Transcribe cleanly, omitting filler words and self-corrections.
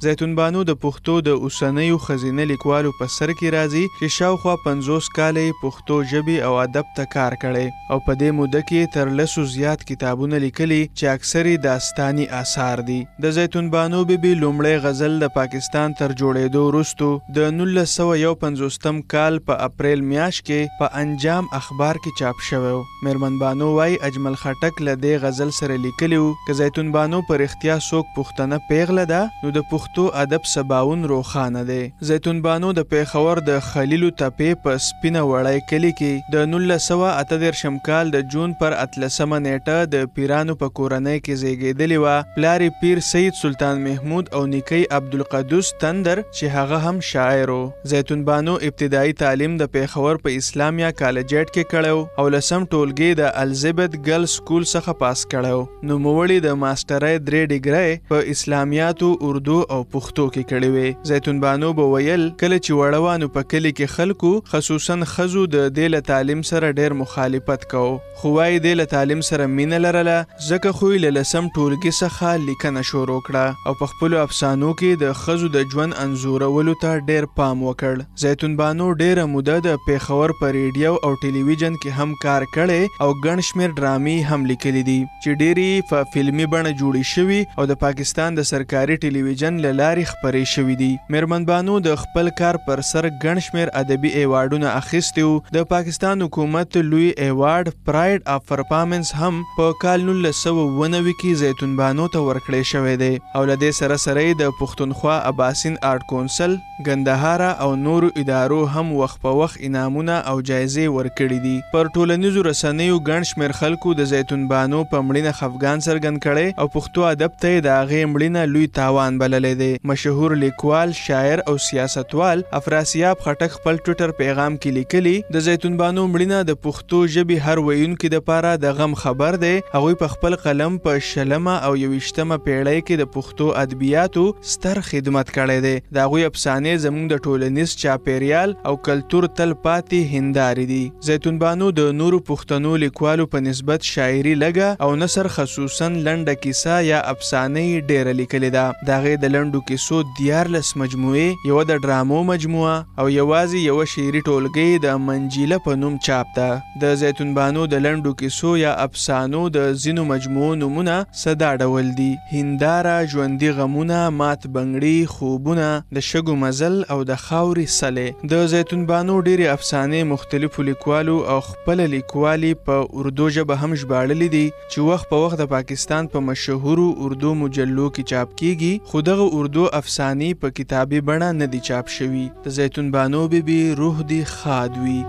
زیتون بانو د پښتو د اوسنیو ښځینه لیکوالو په سر کې راځي چې شاوخوا 50 کاله یې پښتو ژبې او ادب ته کار کړی او په دې موده کې تر 10 زیات کتابونه لیکلي چې اکثر داستاني آثار دي. د زیتون بانو بیبي لومړی غزل د پاکستان تر جوړېدو وروسته د 1951 کال په اپریل میاشت کې په انجام اخبار کې چاپ شوی و. میرمن بانو وايي اجمل خټک له دې غزل سره لیکلی و که زیتون بانو پر اختیا څوک پښتنه پیغله ده نو د پښتو ادب سباون روښانه دی. زیتون بانو د پیښور د خلیلو تپې په سپینه وړی کلي کې د 1938 کال د جون پر 13 نیټه د پیرانو په کورنۍ کې زیږېدلې وه. پلار پیر سید سلطان محمود او نیکۍ عبدالقدوس تندر چې هغه هم شاعر و. زیتون بانو ابتدایي تعلیم د پیښور په اسلامیا کالجیټ کې کړی او لسم ټولګي د الزبت ګرل سکول څخه پاس کړی. نوموړي د ماسټرۍ 3 ډیګرۍ په اسلامیاتو اردو او پښتو کې کړې وې. زیتون بانو به ویل کله چې وړوانو په کلي کې خلکو خصوصا ښځو د دې له تعلیم سره ډېر مخالفت کوو خو وایي دې له تعلیم سره مینه لرله ځکه خو یې له 10 ټولګي څخه لیکنه شروع کړه او په خپلو افسانو کې د ښځو د ژوند انځورولو ته ډېر پام وکړ. زیتون بانو ډېره موده د پیښور په ریډیو او ټلویزیون کې هم کار کړی او ګڼ شمېر ډرامې هم لیکلي دي چې ډېرې په فلمي بڼه جوړې شوي او د پاکستان د سرکاري ټلویزیون له لارې خپرې شوي دي. میرمن بانو د خپل کار پر سر ګڼ شمېر ادبي ایوارډونه اخیستي وو. د پاکستان حکومت لوی ایوارډ پرایډ اف پرفارمنس هم په کال 1990 کې زیتون بانو ته ورکړی شوی دی او له دې سره سره د پښتونخوا اباسین آرټ کونسل ګندهارا او نورو ادارو هم وخت په وخت انعامونه او جایزې ورکړي دي. پر ټولنیزو رسنیو ګڼ شمېر خلکو د زیتون بانو په مړینه خفګان څرګند کړی او پښتو ادب ته یې د هغې مړینه لوی تاوان بللی دی. مشهور لیکوال، شاعر او سیاستوال افراسیاب خټک خپل ټویټر پیغام کې لیکلي د زیتون بانو مړینه د پښتو ژبې هر ویونکي دپاره د غم خبر دی. هغوی په خپل قلم په 20مه او 21مه پیړۍ کې د پښتو ادبیاتو ستر خدمت کړی دی. د هغوی افسانې زموږ د ټولنیز چاپیریال او کلتور تل پاتې هندارې دي. زیتون بانو د نورو پښتنو لیکوالو په نسبت شاعري لږه او نثر خصوصا لنډه کیسه یا افسانه ډېره لیکلې ده. د هغې د لنډو کیسو 14 مجموعې، یوه د ډرامو مجموعه او یوازې یوه شعري ټولګۍ د منجیله په نوم چاپ ده. د زیتون بانو د لنډو کیسو یا افسانو د ځینو مجموعو نومونه سدا ډول دي: هنداره، ژوندي غمونه، مات بنګړي، خوبونه، د شګو مزل او د خاورې سلې. د زیتون بانو ډېرې افسانې مختلفو لیکوالو او خپله لیکوالي په اردو ژبه هم ژباړلې دي چې وخت په وخت د پاکستان په مشهورو اردو مجلو کې چاپ کیږي خو دغه اردو افسانې په کتابي بڼه نه دي چاپ شوي. د زیتون بانو بیبي روح دې ښاد وي.